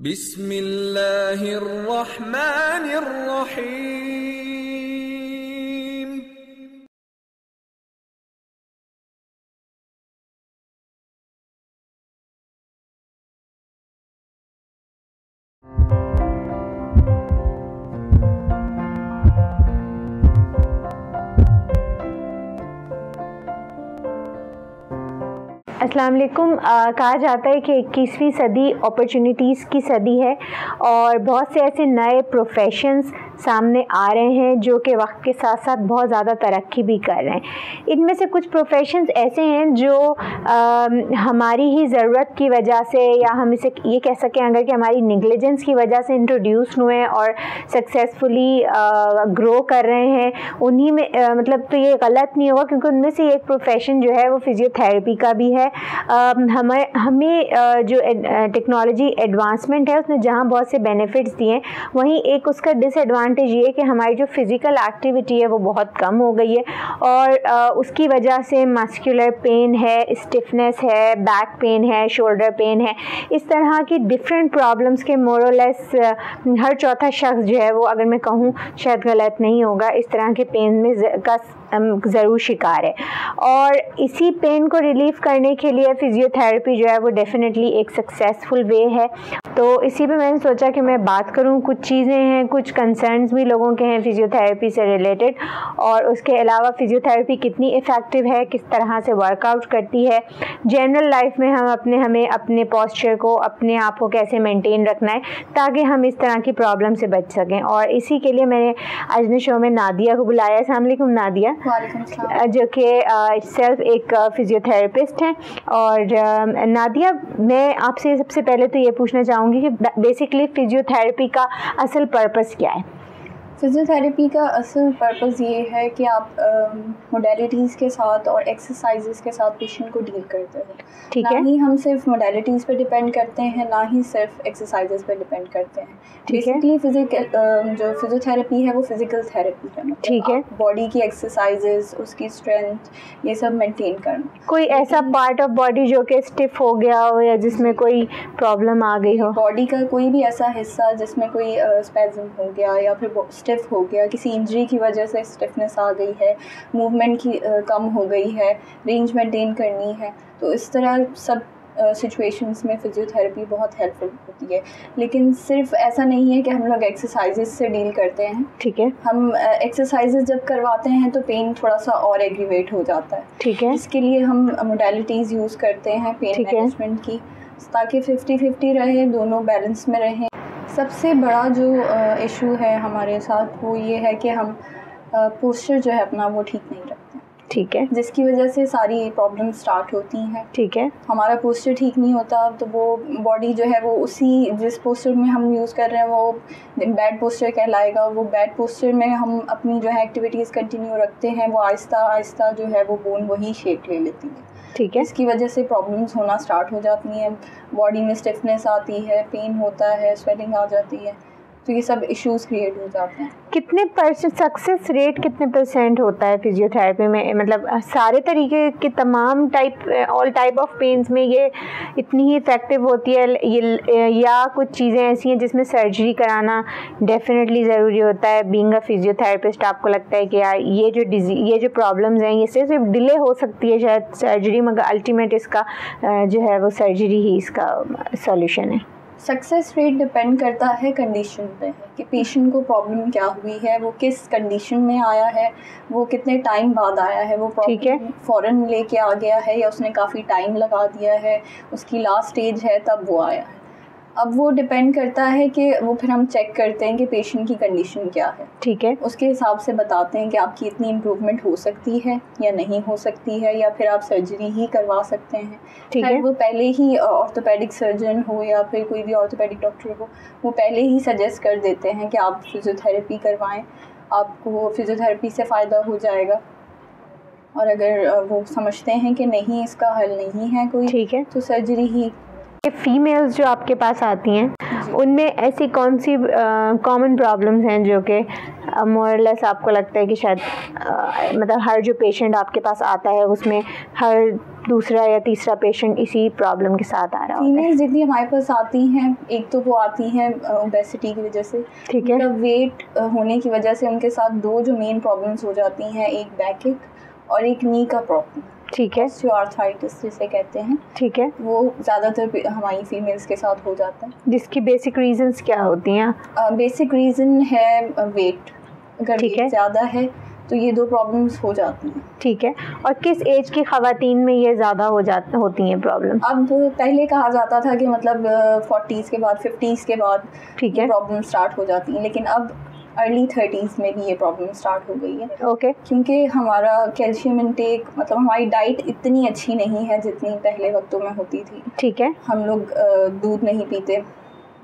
बिस्मिल्लाहिर्रहमानिर्रहीम। अस्सलाम वालेकुम। कहा जाता है कि 21वीं सदी अपॉर्चुनिटीज़ की सदी है और बहुत से ऐसे नए प्रोफेशंस सामने आ रहे हैं जो कि वक्त के साथ साथ बहुत ज़्यादा तरक्की भी कर रहे हैं। इनमें से कुछ प्रोफेशंस ऐसे हैं जो हमारी ही ज़रूरत की वजह से, या हम इसे ये कह सकें अगर कि हमारी नेग्लिजेंस की वजह से इंट्रोड्यूस हुए हैं और सक्सेसफुली ग्रो कर रहे हैं। उन्हीं में मतलब तो ये गलत नहीं होगा, क्योंकि उनमें से एक प्रोफेशन जो है वो फिजियोथेरेपी का भी है। हमें जो टेक्नोलॉजी एडवांसमेंट है उसने जहाँ बहुत से बेनिफिट्स दिए, वहीं एक उसका डिसएडवांटेज ये है कि हमारी जो फिज़िकल एक्टिविटी है वो बहुत कम हो गई है और उसकी वजह से मस्कुलर पेन है, स्टिफनेस है, बैक पेन है, शोल्डर पेन है, इस तरह की डिफरेंट प्रॉब्लम्स के मोरलेस हर चौथा शख्स जो है वो, अगर मैं कहूँ शायद गलत नहीं होगा, इस तरह के पेन में का ज़रूर शिकार है। और इसी पेन को रिलीफ करने के लिए फिज़ियोथेरेपी जो है वो डेफिनेटली एक सक्सेसफुल वे है। तो इसी पे मैंने सोचा कि मैं बात करूं। कुछ चीज़ें हैं, कुछ कंसर्न्स भी लोगों के हैं फिज़ियोथेरेपी से रिलेटेड, और उसके अलावा फ़िज़ियोथेरेपी कितनी इफ़ेक्टिव है, किस तरह से वर्कआउट करती है, जनरल लाइफ में हमें अपने पोस्चर को, अपने आप को कैसे मेंटेन रखना है ताकि हम इस तरह की प्रॉब्लम से बच सकें। और इसी के लिए मैंने आज ने शो में नादिया को बुलाया। अस्सलाम वालेकुम नादिया, जो कि सेल्फ एक फिज़ियोथेरेपिस्ट हैं। और नादिया, मैं आपसे सबसे पहले तो ये पूछना चाहूँगी कि बेसिकली फ़िज़ियोथेरेपी का असल पर्पस क्या है? फ़िज़ियोथेरेपी का असल पर्पज़ ये है कि आप मोडेलिटीज़ के साथ और एक्सरसाइजेस के साथ पेशेंट को डील करते हैं। ठीक ना है। ही हम सिर्फ मोडेलिटीज़ पे डिपेंड करते हैं, ना ही सिर्फ एक्सरसाइजेस पे डिपेंड करते हैं। बेसिकली जो फ़िज़ियोथेरेपी है वो फ़िज़िकल थेरेपी है। ठीक है। बॉडी की एक्सरसाइजेस, उसकी स्ट्रेंथ, ये सब मेंटेन करना। कोई ऐसा पार्ट ऑफ बॉडी जो कि स्टिफ हो गया हो या जिसमें कोई प्रॉब्लम आ गई हो? बॉडी का कोई भी ऐसा हिस्सा जिसमें कोई स्पैज़म हो गया या फिर स्टिफ हो गया, किसी इंजरी की वजह से स्टिफनेस आ गई है, मूवमेंट की कम हो गई है, रेंज मेंटेन करनी है, तो इस तरह सब सिचुएशंस में फ़िज़ियोथेरेपी बहुत हेल्पफुल होती है। लेकिन सिर्फ ऐसा नहीं है कि हम लोग एक्सरसाइजेस से डील करते हैं। ठीक है। हम एक्सरसाइजेस जब करवाते हैं तो पेन थोड़ा सा और एग्रीवेट हो जाता है। ठीक है। इसके लिए हम मोडेलिटीज़ यूज़ करते हैं पेन मैनेजमेंट की, ताकि 50-50 रहे, दोनों बैलेंस में रहें। सबसे बड़ा जो इशू है हमारे साथ वो ये है कि हम पोस्चर जो है अपना वो ठीक नहीं रखते। ठीक है। जिसकी वजह से सारी प्रॉब्लम स्टार्ट होती हैं। ठीक है। हमारा पोस्चर ठीक नहीं होता तो वो बॉडी जो है वो उसी जिस पोस्चर में हम यूज़ कर रहे हैं वो बैड पोस्चर कहलाएगा। वो बैड पोस्चर में हम अपनी जो है एक्टिविटीज़ कंटिन्यू रखते हैं, वो आहिस्ता आहिस्ता जो है वो बोन वही शेप ले लेती है। ठीक है। इसकी वजह से प्रॉब्लम्स होना स्टार्ट हो जाती हैं, बॉडी में स्टिफनेस आती है, पेन होता है, स्वेलिंग आ जाती है, तो ये सब इश्यूज़ क्रिएट हो जाते हैं। कितने % सक्सेस रेट कितने % होता है फिज़ियोथेरेपी में? मतलब सारे तरीके के तमाम ऑल टाइप ऑफ पेन्स में ये इतनी ही इफ़ेक्टिव होती है, ये या कुछ चीज़ें ऐसी हैं जिसमें सर्जरी कराना डेफिनेटली ज़रूरी होता है? बीइंग अ फिज़ियोथेरेपिस्ट आपको लगता है कि यार ये जो प्रॉब्लम्स हैं ये सिर्फ डिले हो सकती है शायद सर्जरी, मगर अल्टीमेट इसका जो है वो सर्जरी ही इसका सॉल्यूशन है? सक्सेस रेट डिपेंड करता है कंडीशन पे, कि पेशेंट को प्रॉब्लम क्या हुई है, वो किस कंडीशन में आया है, वो कितने टाइम बाद आया है, वो प्रॉब्लम फ़ौरन लेके आ गया है या उसने काफ़ी टाइम लगा दिया है, उसकी लास्ट स्टेज है तब वो आया है। अब वो डिपेंड करता है कि वो फिर हम चेक करते हैं कि पेशेंट की कंडीशन क्या है। ठीक है। उसके हिसाब से बताते हैं कि आपकी इतनी इम्प्रूवमेंट हो सकती है या नहीं हो सकती है, या फिर आप सर्जरी ही करवा सकते हैं। ठीक है। वो पहले ही ऑर्थोपेडिक सर्जन हो या फिर कोई भी ऑर्थोपेडिक डॉक्टर हो, वो पहले ही सजेस्ट कर देते हैं कि आप फिज़ियोथेरेपी करवाएं, आपको फिज़ियोथेरेपी से फ़ायदा हो जाएगा। और अगर वो समझते हैं कि नहीं, इसका हल नहीं है कोई, ठीक है, तो सर्जरी ही। फीमेल्स जो आपके पास आती हैं उनमें ऐसी कौन सी कॉमन प्रॉब्लम्स हैं जो कि मोरलेस आपको लगता है कि शायद मतलब हर जो पेशेंट आपके पास आता है उसमें हर दूसरा या तीसरा पेशेंट इसी प्रॉब्लम के साथ आ रहा है? फीमेल्स जितनी हमारे पास आती हैं, एक तो वो आती हैं ओबेसिटी की वजह से, ठीक है, वेट होने की वजह से उनके साथ दो जो मेन प्रॉब्लम्स हो जाती हैं, एक बैक एक और एक नी का प्रॉब्लम, ठीक है, ऑस्टियोआर्थराइटिस जिसे कहते हैं, ठीक है, वो ज़्यादातर हमारी फीमेल्स के साथ हो जाता है। जिसकी बेसिक रीजंस क्या होती हैं? बेसिक रीज़न है वेट, अगर ठीक वेट ज़्यादा है तो ये दो प्रॉब्लम्स हो जाती हैं। ठीक है, और किस एज की ख़वातीन में ये ज़्यादा होती हैं प्रॉब्लम? अब पहले कहा जाता था कि मतलब 40s के बाद 50s के बाद ठीक है, प्रॉब्लम स्टार्ट हो जाती हैं, लेकिन अब अर्ली 30s में भी ये प्रॉब्लम स्टार्ट हो गई है। ओके, क्योंकि हमारा कैल्शियम इंटेक, मतलब हमारी डाइट इतनी अच्छी नहीं है जितनी पहले वक्तों में होती थी। ठीक है, हम लोग दूध नहीं पीते,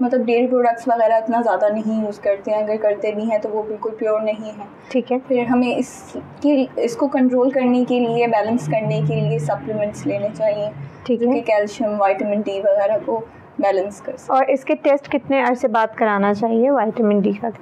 मतलब डेयरी प्रोडक्ट्स वगैरह इतना ज़्यादा नहीं यूज़ करते हैं, अगर करते भी हैं तो वो बिल्कुल प्योर नहीं है। ठीक है, फिर हमें इसको कंट्रोल करने के लिए, बैलेंस करने के लिए सप्लीमेंट्स लेने चाहिए, ठीक जो है, कि कैल्शियम, विटामिन डी वगैरह को बैलेंस कर सकें। और इसके टेस्ट कितने अरसे बाद कराना चाहिए विटामिन डी का?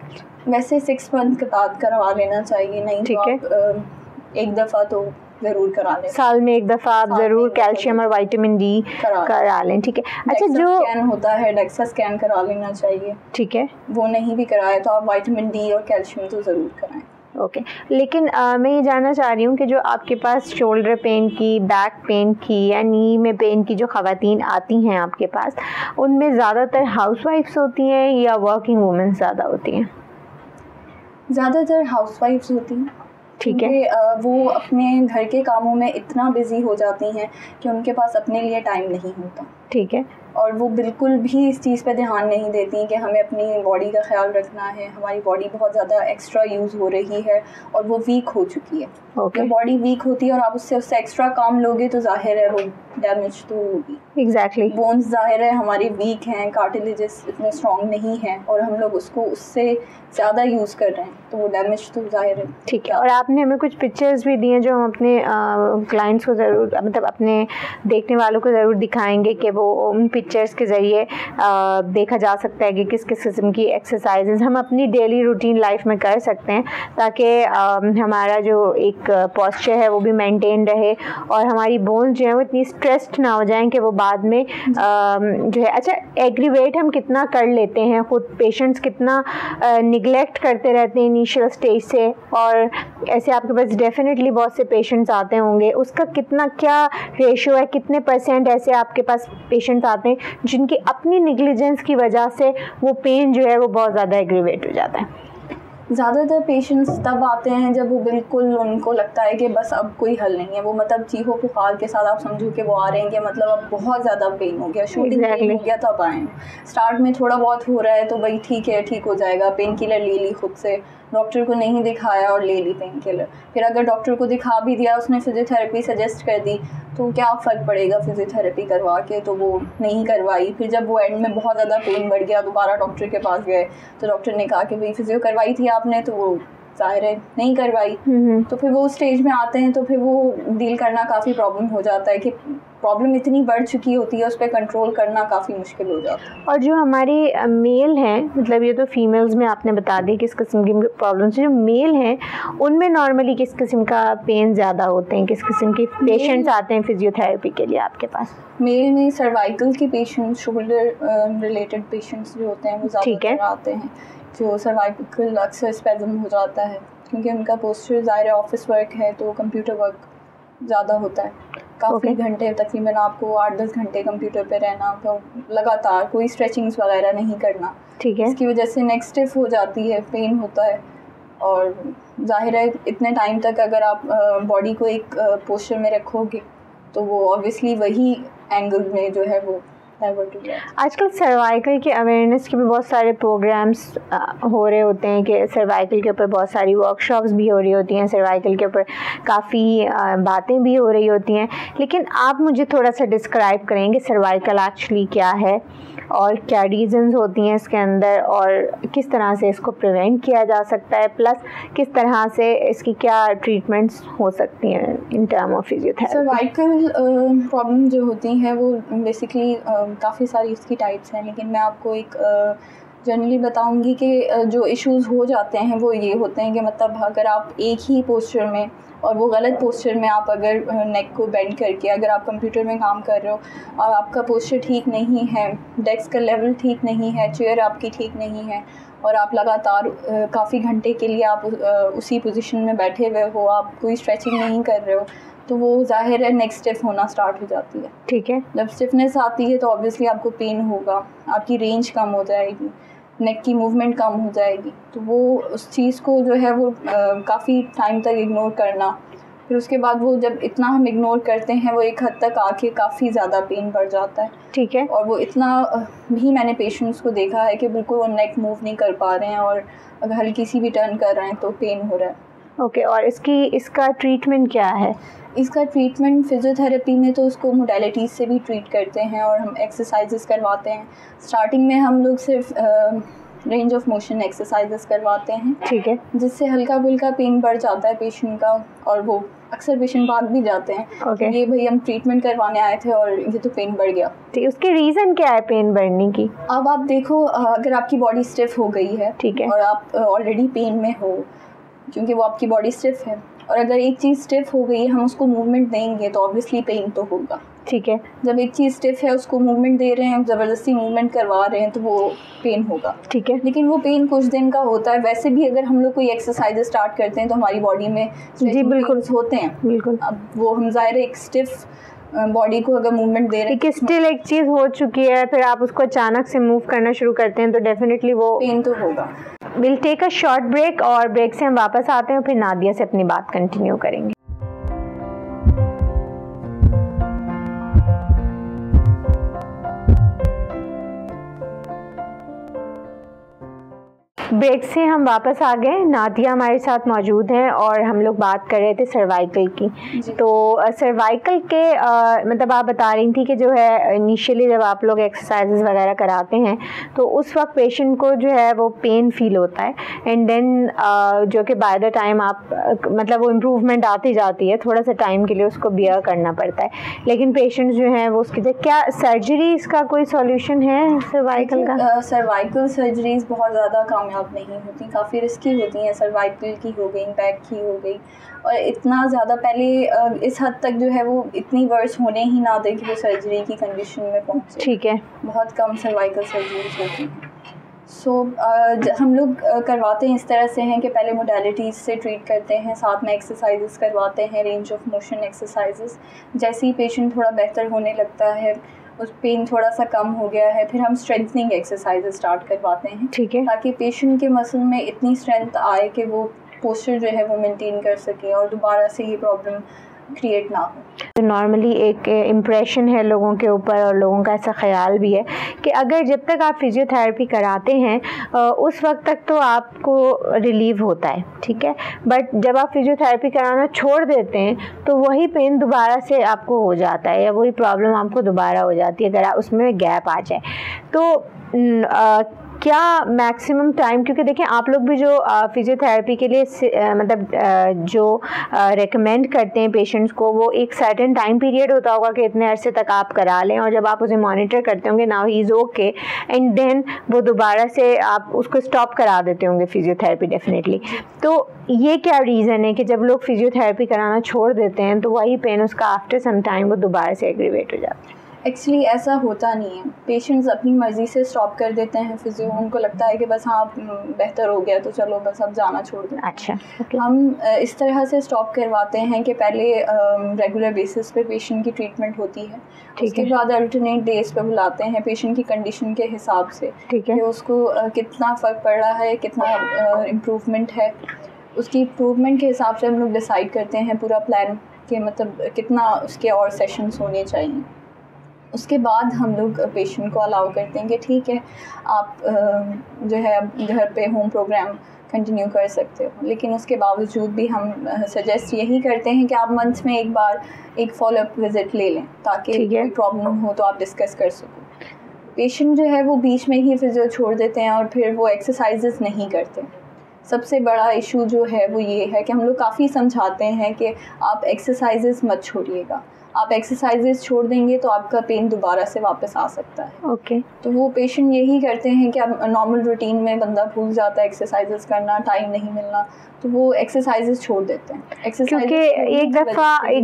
वैसे 6 मंथ के बाद करवा लेना चाहिए, नहीं तो आप एक दफ़ा तो ज़रूर करा लें, साल में एक दफ़ा आप ज़रूर कैल्शियम और विटामिन डी करा लें। ठीक है, अच्छा, जो स्कैन होता है डेक्सा स्कैन करा लेना चाहिए। ठीक है, वो नहीं भी कराया तो आप विटामिन डी और कैल्शियम तो ज़रूर कराएं। ओके, लेकिन मैं ये जानना चाह रही हूँ कि जो आपके पास शोल्डर पेन की, बैक पेन की या नी में पेन की जो ख़वातीन आती हैं आपके पास, उनमें ज़्यादातर हाउसवाइफ्स होती हैं या वर्किंग वुमेन ज़्यादा होती हैं? ज़्यादातर हाउसवाइफ्स होती हैं। ठीक है, वो अपने घर के कामों में इतना बिजी हो जाती हैं कि उनके पास अपने लिए टाइम नहीं होता। ठीक है, और वो बिल्कुल भी इस चीज़ पे ध्यान नहीं देती कि हमें अपनी बॉडी का ख्याल रखना है। हमारी बॉडी बहुत ज़्यादा एक्स्ट्रा यूज़ हो रही है और वो वीक हो चुकी है। जब बॉडी वीक होती है और आप उससे एक्स्ट्रा काम लोगे तो जाहिर है वो डैमेज तो होगी। एग्जैक्टली, बोन्स जाहिर है हमारी वीक हैं, कार्टिलेजेस इतने स्ट्रॉन्ग नहीं हैं और हम लोग उसको उससे ज़्यादा यूज़ कर रहे हैं तो वो डैमेज तो जाहिर है। ठीक है, और आपने हमें कुछ पिक्चर्स भी दिए जो हम अपने क्लाइंट्स को ज़रूर, मतलब अपने देखने वालों को ज़रूर दिखाएंगे कि वो उन पिक्चर्स के ज़रिए देखा जा सकता है कि किस किस किस्म की एक्सरसाइजेज हम अपनी डेली रूटीन लाइफ में कर सकते हैं, ताकि हमारा जो एक पोस्चर है वो भी मेंटेन रहे और हमारी बोन्स जो है वो इतनी स्ट्रेस्ड ना हो जाएं कि वो बाद में जो है, अच्छा, एग्रीवेट हम कितना कर लेते हैं खुद, पेशेंट्स कितना निगलेक्ट करते रहते हैं इनिशियल स्टेज से, और ऐसे आपके पास डेफिनेटली बहुत से पेशेंट्स आते होंगे, उसका कितना क्या रेशियो है, कितने % ऐसे आपके पास पेशेंट्स आते हैं जिनकी अपनी निगलिजेंस की वजह से वो पेन जो है वो बहुत ज़्यादा एग्रीवेट हो जाता है? ज़्यादातर पेशेंट्स तब आते हैं जब वो बिल्कुल उनको लगता है कि बस अब कोई हल नहीं है, वो मतलब चीखो पुकार के साथ आप समझो कि वो आ रहे हैं कि मतलब अब बहुत ज़्यादा पेन हो गया, शूटिंग पेन हो गया, तब आए। स्टार्ट में थोड़ा बहुत हो रहा है तो भाई ठीक है, ठीक हो जाएगा, पेन किलर ले ली खुद से, डॉक्टर को नहीं दिखाया और ले ली पेन किलर। फिर अगर डॉक्टर को दिखा भी दिया, उसने फिजियोथेरेपी सजेस्ट कर दी तो क्या फ़र्क पड़ेगा फिजियोथेरेपी करवा के, तो वो नहीं करवाई। फिर जब वो एंड में बहुत ज़्यादा पेन बढ़ गया, दोबारा डॉक्टर के पास गए तो डॉक्टर ने कहा कि भाई फिजियो करवाई थी आपने, तो वो जाहिर है नहीं करवाई। तो फिर वो स्टेज में आते हैं तो फिर वो डील करना काफ़ी प्रॉब्लम हो जाता है कि प्रॉब्लम इतनी बढ़ चुकी होती है, उस पर कंट्रोल करना काफ़ी मुश्किल हो जाता है। और जो हमारी मेल हैं, मतलब ये तो फीमेल्स में आपने बता दी किस किस्म की प्रॉब्लम्स, जो मेल हैं उनमें नॉर्मली किस किस्म का पेन ज़्यादा होते हैं, किस किस्म के पेशेंट्स आते हैं फिजियोथेरेपी के लिए आपके पास? मेल में सर्वाइकल के पेशेंट्स, शोल्डर रिलेटेड पेशेंट्स जो होते हैं वो ज़्यादातर आते हैं, जो सर्वाइकल अक्सर स्पैज़म हो जाता है क्योंकि उनका पोस्चर ज़ाहिर ऑफिस वर्क है तो कंप्यूटर वर्क ज़्यादा होता है, काफ़ी घंटे, तकरीबन आपको 8-10 घंटे कंप्यूटर पे रहना, तो लगातार कोई स्ट्रेचिंग्स वगैरह नहीं करना। ठीक है, इसकी वजह से नेक स्टिफ हो जाती है, पेन होता है और जाहिर है इतने टाइम तक अगर आप बॉडी को एक पोस्चर में रखोगे तो वो ऑब्वियसली वही एंगल में जो है वो आजकल सर्वाइकल के अवेयरनेस के भी बहुत सारे प्रोग्राम्स हो रहे होते हैं कि सर्वाइकल के ऊपर बहुत सारी वर्कशॉप्स भी हो रही होती हैं, सर्वाइकल के ऊपर काफ़ी बातें भी हो रही होती हैं, लेकिन आप मुझे थोड़ा सा डिस्क्राइब करेंगे सर्वाइकल एक्चुअली क्या है और क्या रीजंस होती हैं इसके अंदर और किस तरह से इसको प्रिवेंट किया जा सकता है, प्लस किस तरह से इसकी क्या ट्रीटमेंट्स हो सकती हैं in term of physiotherapy? Cervical problem जो होती हैं वो बेसिकली काफ़ी सारी इसकी टाइप्स हैं, लेकिन मैं आपको एक जनरली बताऊंगी कि जो इश्यूज़ हो जाते हैं वो ये होते हैं कि मतलब अगर आप एक ही पोस्चर में और वो गलत पोस्चर में आप अगर नेक को बेंड करके अगर आप कंप्यूटर में काम कर रहे हो और आपका पोस्चर ठीक नहीं है, डेस्क का लेवल ठीक नहीं है, चेयर आपकी ठीक नहीं है और आप लगातार काफ़ी घंटे के लिए आप उसी पोजीशन में बैठे हुए हो, आप कोई स्ट्रेचिंग नहीं कर रहे हो, तो वो जाहिर है नेक स्टिफ होना स्टार्ट हो जाती है। ठीक है, जब स्टिफनेस आती है तो ऑब्वियसली आपको पेन होगा, आपकी रेंज कम हो जाएगी, नेक की मूवमेंट कम हो जाएगी। तो वो उस चीज़ को जो है वो काफ़ी टाइम तक इग्नोर करना, फिर उसके बाद वो जब इतना हम इग्नोर करते हैं वो एक हद तक आके काफ़ी ज़्यादा पेन बढ़ जाता है। ठीक है, और वो इतना भी मैंने पेशेंट्स को देखा है कि बिल्कुल वो नेक मूव नहीं कर पा रहे हैं और अगर हल्की सी भी टर्न कर रहे हैं तो पेन हो रहा है। ओके, और इसका ट्रीटमेंट क्या है? इसका ट्रीटमेंट फिजियोथेरेपी में तो उसको मोडेलिटीज़ से भी ट्रीट करते हैं और हम एक्सरसाइजेस करवाते हैं। स्टार्टिंग में हम लोग सिर्फ रेंज ऑफ मोशन एक्सरसाइजेस करवाते हैं। ठीक है, जिससे हल्का फुल्का पेन बढ़ जाता है पेशेंट का और वो अक्सर पेशेंट भाग भी जाते हैं। Okay. ये भाई हम ट्रीटमेंट करवाने आए थे और ये तो पेन बढ़ गया। ठीक, उसके रीज़न क्या है पेन बढ़ने की? अब आप देखो, अगर आपकी बॉडी स्टिफ हो गई है, ठीक है, और आप ऑलरेडी पेन में हो क्योंकि वो आपकी बॉडी स्टिफ है, और अगर एक चीज़ स्टिफ हो गई है हम उसको मूवमेंट देंगे तो ऑब्वियसली पेन तो होगा। ठीक है, जब एक चीज़ स्टिफ है उसको मूवमेंट दे रहे हैं, ज़बरदस्ती मूवमेंट करवा रहे हैं तो वो पेन होगा। ठीक है, लेकिन वो पेन कुछ दिन का होता है। वैसे भी अगर हम लोग कोई एक्सरसाइज स्टार्ट करते हैं तो हमारी बॉडी में जी बिल्कुल होते हैं, बिल्कुल। अब वो हम ज़ाहिर एक स्टिफ बॉडी को अगर मूवमेंट दे रहे हैं, स्टिल एक चीज़ हो चुकी है, फिर आप उसको अचानक से मूव करना शुरू करते हैं तो डेफिनेटली वो पेन तो होगा। Will take a short break और ब्रेक से हम वापस आते हैं और फिर नादिया से अपनी बात कंटिन्यू करेंगे। ब्रेक से हम वापस आ गए। नादिया हमारे साथ मौजूद हैं और हम लोग बात कर रहे थे सर्वाइकल की। तो सर्वाइकल के मतलब आप बता रही थी कि जो है इनिशियली जब आप लोग एक्सरसाइजेस वगैरह कराते हैं तो उस वक्त पेशेंट को जो है वो पेन फील होता है एंड देन जो कि बाय द टाइम आप मतलब वो इम्प्रूवमेंट आती जाती है, थोड़ा सा टाइम के लिए उसको बियर करना पड़ता है, लेकिन पेशेंट जो है वो उसकी क्या सर्जरी इसका कोई सॉल्यूशन है सर्वाइकल का? सर्वाइकल सर्जरीज बहुत ज़्यादा कामयाब नहीं होती, काफ़ी रिस्की होती हैं। सर्वाइकल की हो गई, बैक की हो गई, और इतना ज़्यादा पहले इस हद तक जो है वो इतनी वर्स होने ही ना दे कि वो सर्जरी की कंडीशन में पहुँचे। ठीक है, बहुत कम सर्वाइकल सर्जरीज होती हैं। हम लोग करवाते हैं इस तरह से हैं कि पहले मोडेलिटीज़ से ट्रीट करते हैं, साथ में एक्सरसाइजेस करवाते हैं, रेंज ऑफ मोशन एक्सरसाइजेस। जैसे ही पेशेंट थोड़ा बेहतर होने लगता है, उस पेन थोड़ा सा कम हो गया है, फिर हम स्ट्रेंथनिंग एक्सरसाइज स्टार्ट करवाते हैं। ठीक है, ताकि पेशेंट के मसल में इतनी स्ट्रेंथ आए कि वो पोस्चर जो है वो मेंटेन कर सके और दोबारा से ये प्रॉब्लम क्रिएट ना हो। नॉर्मली एक इम्प्रेशन है लोगों के ऊपर और लोगों का ऐसा ख्याल भी है कि अगर जब तक आप फिजियोथेरेपी कराते हैं उस वक्त तक तो आपको रिलीव होता है, ठीक है, बट जब आप फिजियोथेरेपी कराना छोड़ देते हैं तो वही पेन दोबारा से आपको हो जाता है या वही प्रॉब्लम आपको दोबारा हो जाती है अगर उसमें गैप आ जाए। तो क्या मैक्सिमम टाइम, क्योंकि देखिए आप लोग भी जो फिजियोथेरेपी के लिए मतलब जो रेकमेंड करते हैं पेशेंट्स को, वो एक सर्टेन टाइम पीरियड होता होगा कि इतने अरसे तक आप करा लें और जब आप उसे मॉनिटर करते होंगे now he is okay and then वो दोबारा से आप उसको स्टॉप करा देते होंगे फिजियोथेरेपी डेफिनेटली। तो ये क्या रीज़न है कि जब लोग फिजियोथेरेपी कराना छोड़ देते हैं तो वही पेन उसका आफ्टर सम टाइम वो दोबारा से एग्रीवेट हो जाता है? एक्चुअली ऐसा होता नहीं है, पेशेंट्स अपनी मर्ज़ी से स्टॉप कर देते हैं फिजियो, उनको लगता है कि बस हाँ बेहतर हो गया तो चलो बस अब जाना छोड़ दें। अच्छा, हम इस तरह से स्टॉप करवाते हैं कि पहले रेगुलर बेसिस पे पेशेंट की ट्रीटमेंट होती है, उसके बाद अल्टरनेट डेज पे बुलाते हैं पेशेंट की कंडीशन के हिसाब से कि उसको कितना फ़र्क पड़ रहा है, कितना इम्प्रूवमेंट है, उसकी इम्प्रूवमेंट के हिसाब से हम लोग डिसाइड करते हैं पूरा प्लान कि मतलब कितना उसके और सेशंस होने चाहिए। उसके बाद हम लोग पेशेंट को अलाउ करते हैं कि ठीक है आप जो है घर पे होम प्रोग्राम कंटिन्यू कर सकते हो, लेकिन उसके बावजूद भी हम सजेस्ट यही करते हैं कि आप मंथ में एक बार एक फॉलोअप विज़िट ले लें ताकि कोई प्रॉब्लम हो तो आप डिस्कस कर सको। पेशेंट जो है वो बीच में ही फिजियो छोड़ देते हैं और फिर वो एक्सरसाइजेस नहीं करते। सबसे बड़ा इशू जो है वो ये है कि हम लोग काफ़ी समझाते हैं कि आप एक्सरसाइजेस मत छोड़िएगा, आप एक्सरसाइजेस छोड़ देंगे तो आपका पेन दोबारा से वापस आ सकता है। ओके। तो वो पेशेंट यही करते हैं कि अब नॉर्मल रूटीन में बंदा भूल जाता है एक्सरसाइजेस करना, टाइम नहीं मिलना, तो वो एक्सरसाइजेस छोड़ देते हैं। क्योंकि एक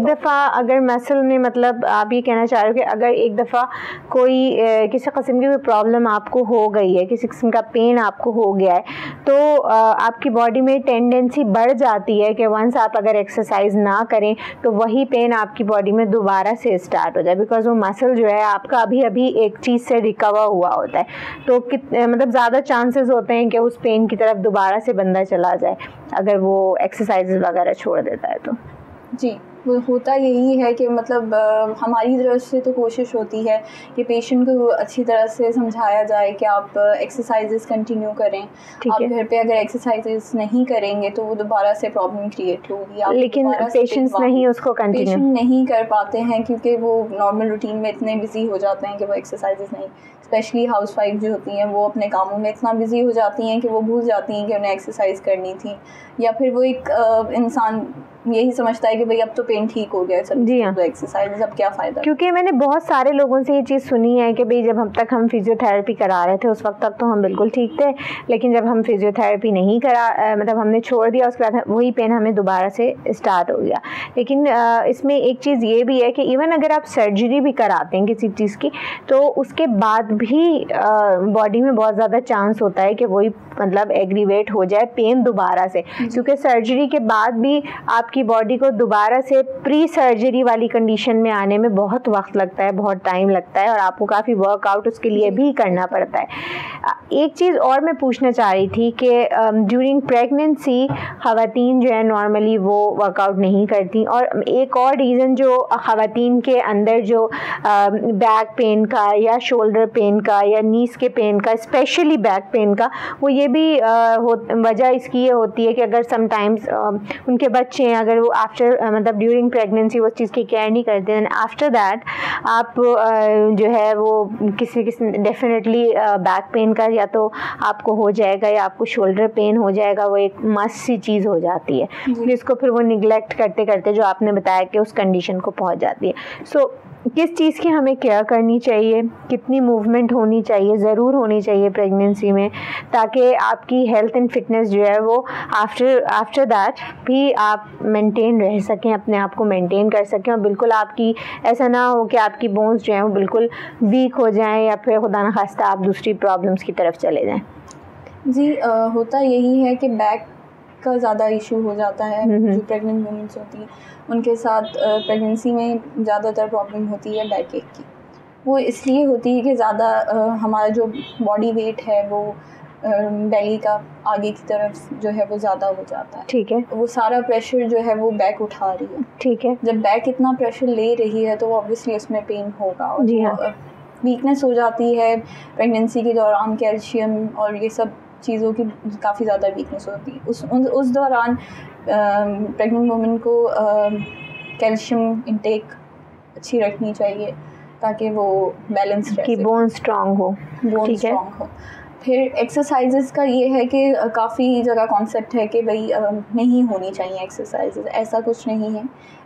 दफ़ा अगर मसल में, मतलब आप ये कहना चाह रहे हो कि अगर एक दफ़ा कोई किसी किस्म की प्रॉब्लम आपको हो गई है, किसी किस्म का पेन आपको हो गया है, तो आपकी बॉडी में टेंडेंसी बढ़ जाती है कि वंस आप अगर एक्सरसाइज ना करें तो वही पेन आपकी बॉडी में दोबारा से स्टार्ट हो जाए, बिकॉज वो मसल जो है आपका अभी एक चीज़ से रिकवर हुआ होता है। तो मतलब ज़्यादा चांसेस होते हैं कि उस पेन की तरफ दोबारा से बंदा चला जाए अगर वो एक्सरसाइज वगैरह छोड़ देता है तो। जी, वो होता यही है कि मतलब हमारी तरफ से तो कोशिश होती है कि पेशेंट को अच्छी तरह से समझाया जाए कि आप एक्सरसाइजेस कंटिन्यू करें। आप घर पे अगर एक्सरसाइजेस नहीं करेंगे तो वो दोबारा से प्रॉब्लम क्रिएट होगी। लेकिन पेशेंट्स नहीं उसको कंटिन्यू पेशेंट नहीं कर पाते हैं क्योंकि वो नॉर्मल रूटीन में इतने बिजी हो जाते हैं कि वो एक्सरसाइजेस नहीं, स्पेशली हाउसवाइफ जो होती हैं वो अपने कामों में इतना बिजी हो जाती हैं कि वो भूल जाती हैं कि उन्हें एक्सरसाइज करनी थी, या फिर वो एक इंसान यही समझता है कि भाई अब तो पेन ठीक हो गया, चलो जी हाँ, तो एक्सरसाइज अब क्या फ़ायदा। क्योंकि मैंने बहुत सारे लोगों से ये चीज़ सुनी है कि भाई जब हम फिजियोथेरेपी करा रहे थे उस वक्त तक तो हम बिल्कुल ठीक थे, लेकिन जब हम फिजियोथेरेपी नहीं मतलब हमने छोड़ दिया उसके बाद वही पेन हमें दोबारा से स्टार्ट हो गया। लेकिन इसमें एक चीज़ ये भी है कि इवन अगर आप सर्जरी भी कराते हैं किसी चीज़ की तो उसके बाद भी बॉडी में बहुत ज़्यादा चांस होता है कि वही मतलब एग्रीवेट हो जाए पेन दोबारा से, क्योंकि सर्जरी के बाद भी आपकी बॉडी को दोबारा से प्री सर्जरी वाली कंडीशन में आने में बहुत वक्त लगता है, बहुत टाइम लगता है और आपको काफ़ी वर्कआउट उसके लिए भी करना पड़ता है। एक चीज़ और मैं पूछना चाह रही थी कि ड्यूरिंग प्रेगनेंसी ख़वातीन जो है नॉर्मली वो वर्कआउट नहीं करती, और एक और रीज़न जो ख़वातीन के अंदर जो बैक पेन का या शोल्डर पेन का या नीस के पेन का, स्पेशली बैक पेन का, वो ये भी वजह इसकी ये होती है कि अगर समटाइम्स उनके बच्चे हैं, अगर वो आफ्टर मतलब ड्यूरिंग प्रेगनेंसी वो चीज़ की केयर नहीं करते हैं, आफ्टर दैट आप जो है वो किसी डेफिनेटली बैक पेन का या तो आपको हो जाएगा या आपको शोल्डर पेन हो जाएगा, वो एक मस्ट सी चीज़ हो जाती है जिसको फिर वो निगलेक्ट करते करते जो आपने बताया कि उस कंडीशन को पहुंच जाती है। सो किस चीज़ की हमें केयर करनी चाहिए, कितनी मूवमेंट होनी चाहिए, ज़रूर होनी चाहिए प्रेगनेंसी में, ताकि आपकी हेल्थ एंड फिटनेस जो है वो आफ्टर दैट भी आप मेंटेन रह सकें, अपने आप को मेंटेन कर सकें, और बिल्कुल आपकी ऐसा ना हो कि आपकी बोन्स जो हैं वो बिल्कुल वीक हो जाएं या फिर खुदा न खास्ता आप दूसरी प्रॉब्लम्स की तरफ चले जाएं। जी, होता यही है कि बैक का ज़्यादा इशू हो जाता है। जो प्रेग्नेंट वुमेन्स होती हैं उनके साथ प्रेगनेंसी में ज़्यादातर प्रॉब्लम होती है बैक एक की। वो इसलिए होती है कि ज़्यादा हमारा जो बॉडी वेट है वो बेली का आगे की तरफ जो है वो ज़्यादा हो जाता है। ठीक है। वो सारा प्रेशर जो है वो बैक उठा रही है। ठीक है। जब बैक इतना प्रेशर ले रही है तो ऑब्वियसली उसमें पेन होगा, और जी हाँ, वीकनेस हो जाती है प्रेगनेंसी के दौरान। कैल्शियम और ये सब चीज़ों की काफ़ी ज़्यादा वीकनेस होती है। उस दौरान प्रेग्नेंट वुमेन को कैल्शियम इंटेक अच्छी रखनी चाहिए ताकि वो बैलेंस रहे, बोन स्ट्रांग हो। बोन स्ट्रांग हो। फिर एक्सरसाइजेस का ये है कि काफ़ी जगह कॉन्सेप्ट है कि भाई नहीं होनी चाहिए एक्सरसाइजेस, ऐसा कुछ नहीं है।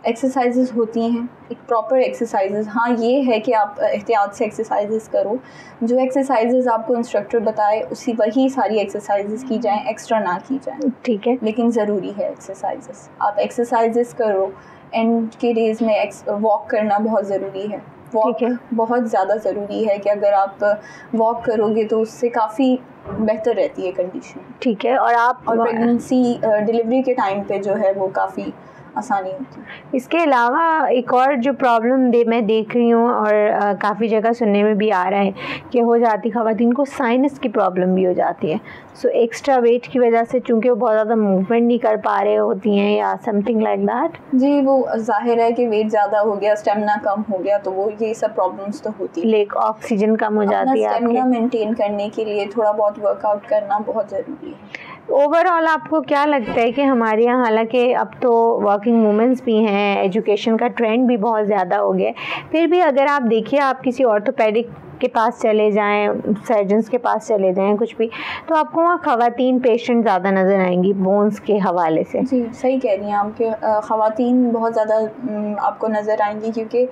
एक्सरसाइजेस होती हैं, एक प्रॉपर एक्सरसाइजेस। हाँ, ये है कि आप एहतियात से एक्सरसाइजेस करो, जो एक्सरसाइजेस आपको इंस्ट्रक्टर बताए वही सारी एक्सरसाइजेस की जाएं, एक्स्ट्रा ना की जाएं। ठीक है। लेकिन ज़रूरी है एक्सरसाइजेस, आप एक्सरसाइजेस करो। एंड के डेज़ में वॉक करना बहुत ज़रूरी है। वॉक बहुत ज़्यादा ज़रूरी है कि अगर आप वॉक करोगे तो उससे काफ़ी बेहतर रहती है कंडीशन। ठीक है। और प्रेगनेंसी डिलीवरी के टाइम पे जो है वो काफ़ी आसानी होती है। इसके अलावा एक और जो प्रॉब्लम मैं देख रही हूँ और काफ़ी जगह सुनने में भी आ रहा है कि हो जाती ख़वातीन को साइनस की प्रॉब्लम भी हो जाती है। सो एक्स्ट्रा वेट की वजह से चूँकि वो बहुत ज़्यादा मूवमेंट नहीं कर पा रहे होती हैं या समथिंग लाइक दैट। जी, वो जाहिर है कि वेट ज़्यादा हो गया, स्टेमिना कम हो गया, तो वो ये सब प्रॉब्लम्स तो होती है। लेक ऑक्सीजन कम हो जाती है। स्टेमिना मेंटेन करने के लिए थोड़ा बहुत वर्कआउट करना बहुत ज़रूरी है। ओवरऑल आपको क्या लगता है कि हमारे यहाँ, हालांकि अब तो वर्किंग वुमेंस भी हैं, एजुकेशन का ट्रेंड भी बहुत ज़्यादा हो गया, फिर भी अगर आप देखिए आप किसी ऑर्थोपेडिक के पास चले जाएं, सर्जन्स के पास चले जाएं, कुछ भी, तो आपको वहाँ ख़वातीन पेशेंट ज़्यादा नज़र आएंगी बोन्स के हवाले से। जी सही कह रही हैं आपके, ख़वातीन बहुत ज़्यादा आपको नज़र आएंगी, क्योंकि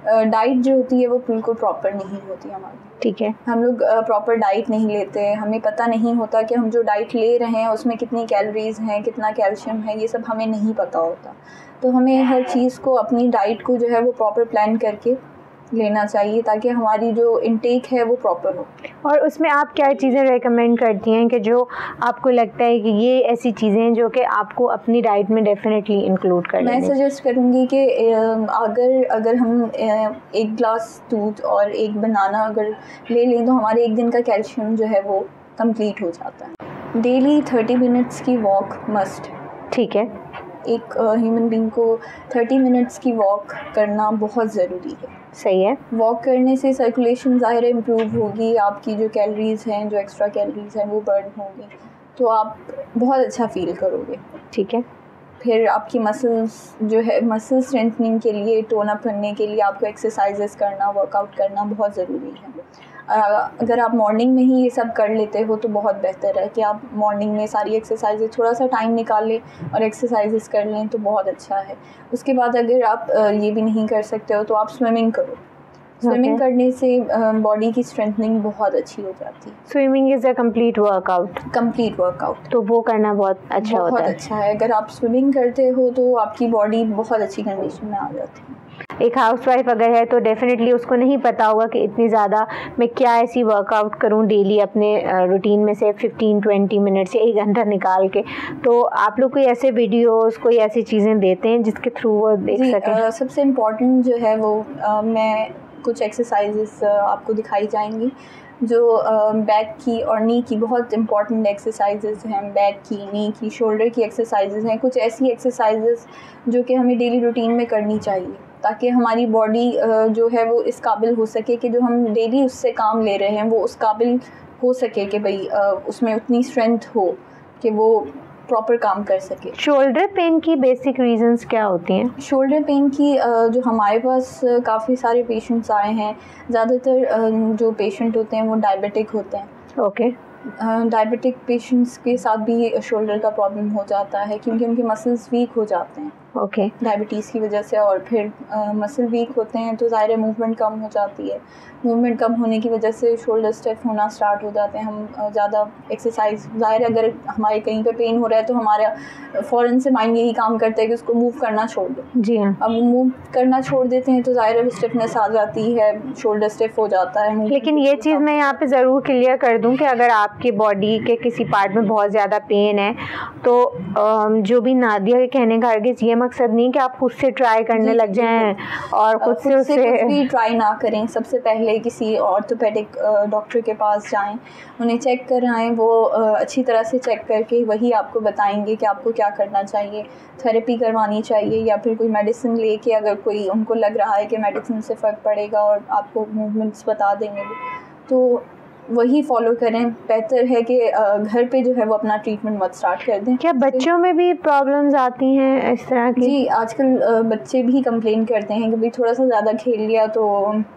डाइट जो होती है वो बिल्कुल प्रॉपर नहीं होती हमारी। ठीक है, हम लोग प्रॉपर डाइट नहीं लेते, हमें पता नहीं होता कि हम जो डाइट ले रहे हैं उसमें कितनी कैलोरीज़ हैं, कितना कैल्शियम है, ये सब हमें नहीं पता होता। तो हमें हर चीज़ को, अपनी डाइट को जो है वो प्रॉपर प्लान करके लेना चाहिए, ताकि हमारी जो इनटेक है वो प्रॉपर हो। और उसमें आप क्या चीज़ें रेकमेंड करती हैं कि जो आपको लगता है कि ये ऐसी चीज़ें हैं जो कि आपको अपनी डाइट में डेफिनेटली इंक्लूड करनी मैं सजेस्ट करूँगी कि अगर हम एक ग्लास दूध और एक बनाना अगर ले लें तो हमारे एक दिन का कैल्शियम जो है वो कंप्लीट हो जाता है। डेली 30 मिनट्स की वॉक मस्ट। ठीक है, एक ह्यूमन बीइंग को 30 मिनट्स की वॉक करना बहुत ज़रूरी है। सही है। वॉक करने से सर्कुलेशन ज़ाहिर है इम्प्रूव होगी, आपकी जो कैलोरीज़ हैं, जो एक्स्ट्रा कैलोरीज़ हैं वो बर्न होगी, तो आप बहुत अच्छा फील करोगे। ठीक है, फिर आपकी मसल्स जो है, मसल स्ट्रेंथनिंग के लिए, टोन अप करने के लिए आपको एक्सरसाइजेस करना, वर्कआउट करना बहुत ज़रूरी है। अगर आप मॉर्निंग में ही ये सब कर लेते हो तो बहुत बेहतर है कि आप मॉर्निंग में सारी एक्सरसाइजेज, थोड़ा सा टाइम निकाल लें और एक्सरसाइजेस कर लें तो बहुत अच्छा है। उसके बाद अगर आप ये भी नहीं कर सकते हो तो आप स्विमिंग करो। स्विमिंग करने से बॉडी की स्ट्रेंथनिंग बहुत अच्छी हो जाती है। Swimming is a complete workout. Complete workout, तो वो करना बहुत अच्छा होता है। बहुत अच्छा है। अगर आप स्विमिंग करते हो तो आपकी बॉडी बहुत अच्छी कंडीशन में आ जाती है। एक हाउसवाइफ अगर है तो डेफिनेटली उसको नहीं पता होगा कि इतनी ज़्यादा मैं क्या ऐसी वर्कआउट करूं डेली अपने रूटीन में से 15-20 मिनट से 1 घंटा निकाल के। तो आप लोग कोई ऐसे वीडियोस, कोई ऐसी चीज़ें देते हैं जिसके थ्रू वो देख सकें? सबसे इम्पॉर्टेंट जो है वो मैं कुछ एक्सरसाइजेस आपको दिखाई जाएंगी जो बैक की और नी की बहुत इंपॉर्टेंट एक्सरसाइजेस हैं। बैक की, नी की, शोल्डर की एक्सरसाइजेस हैं। कुछ ऐसी एक्सरसाइजेस जो कि हमें डेली रूटीन में करनी चाहिए ताकि हमारी बॉडी जो है वो इस काबिल हो सके कि जो हम डेली उससे काम ले रहे हैं वो उस काबिल हो सके कि भाई उसमें उतनी स्ट्रेंथ हो कि वो प्रॉपर काम कर सके। शोल्डर पेन की बेसिक रीजंस क्या होती हैं? शोल्डर पेन की जो हमारे पास काफ़ी सारे पेशेंट्स आए हैं, ज़्यादातर जो पेशेंट होते हैं वो डायबिटिक होते हैं। ओके। डायबिटिक पेशेंट्स के साथ भी शोल्डर का प्रॉब्लम हो जाता है क्योंकि उनके मसल्स वीक हो जाते हैं डायबिटीज़ की वजह से, और फिर मसल वीक होते हैं तो ज़ाहिर मूवमेंट कम हो जाती है। मूवमेंट कम होने की वजह से शोल्डर स्टिफ होना स्टार्ट हो जाते हैं। हम ज़्यादा एक्सरसाइज, ज़ाहिर अगर हमारे कहीं पे पेन हो रहा है तो हमारा फ़ौरन से माइंड यही काम करता है कि उसको मूव करना छोड़ दो। जी हाँ। अब मूव करना छोड़ देते हैं तो ज़ाहिर स्टिफनेस आ जाती है, शोल्डर स्टिफ हो जाता है। लेकिन ये चीज़ मैं यहाँ पे ज़रूर क्लियर कर दूँ कि अगर आपके बॉडी के किसी पार्ट में बहुत ज़्यादा पेन है तो जो भी नादिया के कहने का हरगिज़ ये मकसद नहीं कि आप खुद से ट्राई करने लग जाएं और खुद से कुछ भी ट्राई ना करें। सबसे पहले किसी ऑर्थोपेडिक डॉक्टर के पास जाएं, उन्हें चेक कराएं। वो अच्छी तरह से चेक करके वही आपको बताएंगे कि आपको क्या करना चाहिए। थेरेपी करवानी चाहिए या फिर कोई मेडिसिन लेके, अगर कोई उनको लग रहा है कि मेडिसिन से फ़र्क पड़ेगा और आपको मूवमेंट्स बता देंगे तो वही फॉलो करें। बेहतर है कि घर पे जो है वो अपना ट्रीटमेंट मत स्टार्ट कर दें। क्या बच्चों में भी प्रॉब्लम्स आती हैं इस तरह की? जी, आजकल बच्चे भी कंप्लेन करते हैं कि भाई थोड़ा सा ज़्यादा खेल लिया तो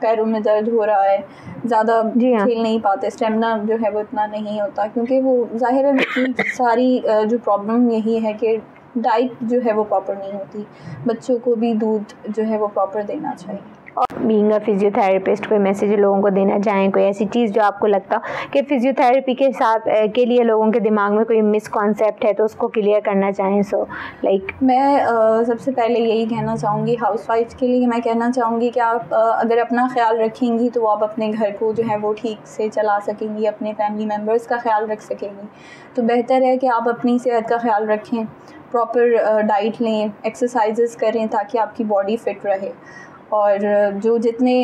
पैरों में दर्द हो रहा है, ज़्यादा खेल नहीं पाते, स्टेमिना जो है वो इतना नहीं होता, क्योंकि वो ज़ाहिर है सारी जो प्रॉब्लम यही है कि डाइट जो है वो प्रॉपर नहीं होती। बच्चों को भी दूध जो है वो प्रॉपर देना चाहिए। और बीइंग अ फिजियोथेरेपिस्ट कोई मैसेज लोगों को देना चाहें, कोई ऐसी चीज़ जो आपको लगता कि फिजियोथेरेपी के साथ के लिए लोगों के दिमाग में कोई मिसकॉन्सेप्ट है तो उसको क्लियर करना चाहें? सो लाइक मैं सबसे पहले यही कहना चाहूँगी हाउसवाइफ्स के लिए, मैं कहना चाहूँगी कि आप अगर अपना ख्याल रखेंगी तो आप अपने घर को जो है वो ठीक से चला सकेंगी, अपने फैमिली मेम्बर्स का ख्याल रख सकेंगी। तो बेहतर है कि आप अपनी सेहत का ख्याल रखें, प्रॉपर डाइट लें, एक्सरसाइजेस करें ताकि आपकी बॉडी फ़िट रहे। और जो जितने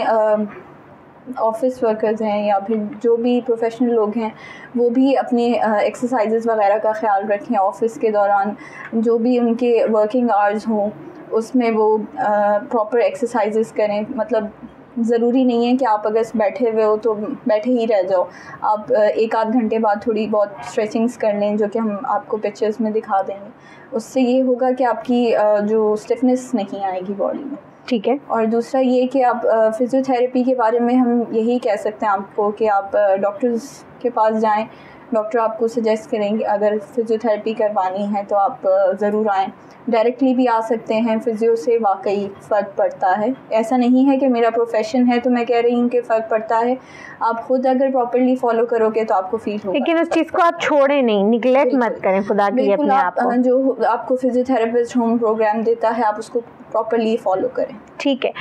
ऑफिस वर्कर्स हैं या फिर जो भी प्रोफेशनल लोग हैं वो भी अपने एक्सरसाइजेस वगैरह का ख्याल रखें। ऑफिस के दौरान जो भी उनके वर्किंग आवर्स हों उसमें वो प्रॉपर एक्सरसाइजेस करें। मतलब ज़रूरी नहीं है कि आप अगर बैठे हुए हो तो बैठे ही रह जाओ, आप 1-8 घंटे बाद थोड़ी बहुत स्ट्रेचिंग्स कर लें, जो कि हम आपको पिक्चर्स में दिखा देंगे। उससे ये होगा कि आपकी जो स्टिफनेस नहीं आएगी बॉडी में। ठीक है। और दूसरा ये कि आप फिज़ियोथेरेपी के बारे में हम यही कह सकते हैं आपको कि आप डॉक्टर्स के पास जाएं, डॉक्टर आपको सजेस्ट करेंगे अगर फिज़ियोथेरेपी करवानी है तो आप ज़रूर आएँ। डायरेक्टली भी आ सकते हैं, फ़िज़ियो से वाकई फ़र्क पड़ता है। ऐसा नहीं है कि मेरा प्रोफेशन है तो मैं कह रही हूँ कि फ़र्क पड़ता है, आप खुद अगर प्रॉपर्ली फॉलो करोगे तो आपको फील होगा। लेकिन उस चीज़ को आप छोड़ें नहीं, निगलेक्ट मत करें खुदा के लिए अपने आप को। जो आपको फिज़ियोथेरेपिस्ट होम प्रोग्राम देता है आप उसको प्रॉपर्ली फॉलो करें। ठीक है।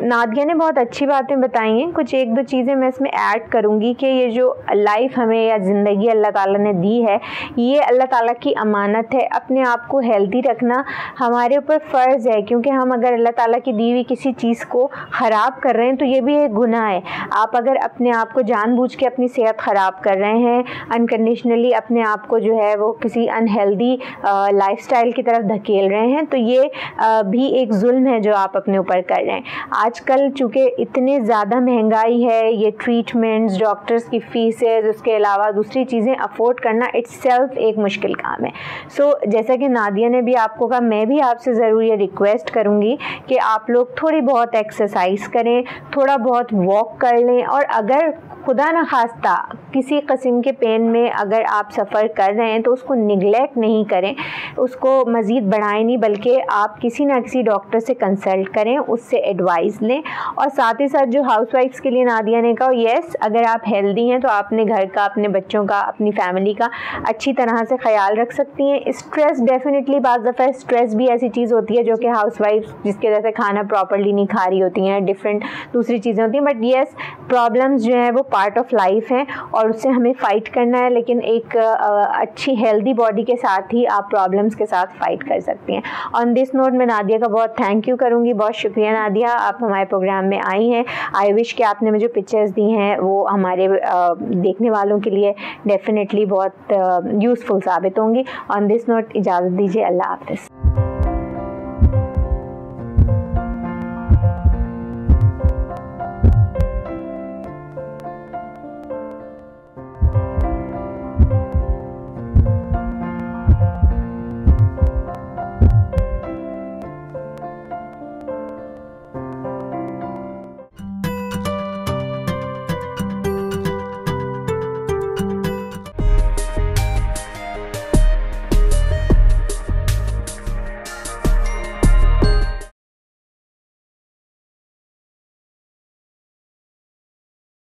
नादिया ने बहुत अच्छी बातें बताई हैं। कुछ 1-2 चीज़ें मैं इसमें ऐड करूँगी कि ये जो लाइफ हमें या ज़िंदगी अल्लाह ताला ने दी है, ये अल्लाह ताला की अमानत है। अपने आप को हेल्दी रखना हमारे ऊपर फ़र्ज़ है, क्योंकि हम अगर अल्लाह ताला की दी हुई किसी चीज़ को ख़राब कर रहे हैं तो ये भी एक गुनाह है। आप अगर अपने आप को जानबूझ के अपनी सेहत ख़राब कर रहे हैं, अनकंडीशनली अपने आप को जो है वो किसी अनहेल्दी लाइफ़स्टाइल की तरफ धकेल रहे हैं, तो ये भी एक जुल्म है जो आप अपने ऊपर कर रहे हैं। आजकल चूँकि इतने ज़्यादा महंगाई है, ये ट्रीटमेंट्स, डॉक्टर्स की फ़ीसेस, उसके अलावा दूसरी चीज़ें अफोर्ड करना इट्सेल्फ एक मुश्किल काम है। सो जैसा कि नादिया ने भी आपको कहा, मैं भी आपसे ज़रूर ये रिक्वेस्ट करूँगी कि आप लोग थोड़ी बहुत एक्सरसाइज करें, थोड़ा बहुत वॉक कर लें, और अगर खुदा न खास्ता किसी किस्म के पेन में अगर आप सफ़र कर रहे हैं तो उसको निगलेक्ट नहीं करें, उसको मज़ीद बढ़ाएं नहीं, बल्कि आप किसी ना किसी डॉक्टर से कंसल्ट करें, उससे एडवाइस लें। और साथ ही साथ जो हाउसवाइफ्स के लिए नादिया ने कहा, येस, अगर आप हेल्दी हैं तो अपने घर का, अपने बच्चों का, अपनी फैमिली का अच्छी तरह से ख्याल रख सकती हैं। स्ट्रेस डेफिनेटली बाज़ दफ़ा स्ट्रेस भी ऐसी चीज़ होती है जो कि हाउसवाइफ्स जिसके वजह से खाना प्रॉपर्ली नहीं खा रही होती हैं, डिफरेंट दूसरी चीज़ें होती हैं, बट येस, प्रॉब्लम्स जो हैं वो पार्ट ऑफ लाइफ हैं और उससे हमें फ़ाइट करना है। लेकिन एक अच्छी हेल्दी बॉडी के साथ ही आप प्रॉब्लम्स के साथ फ़ाइट कर सकती हैं। ऑन दिस नोट मैं नादिया का बहुत थैंक यू करूँगी। बहुत शुक्रिया नादिया, आप हमारे प्रोग्राम में आई हैं। आई विश कि आपने मुझे पिक्चर्स दी हैं वो हमारे देखने वालों के लिए डेफिनेटली बहुत यूज़फुल साबित होंगी। ऑन दिस नोट इजाज़त दीजिए, अल्लाह हाफ़िज़।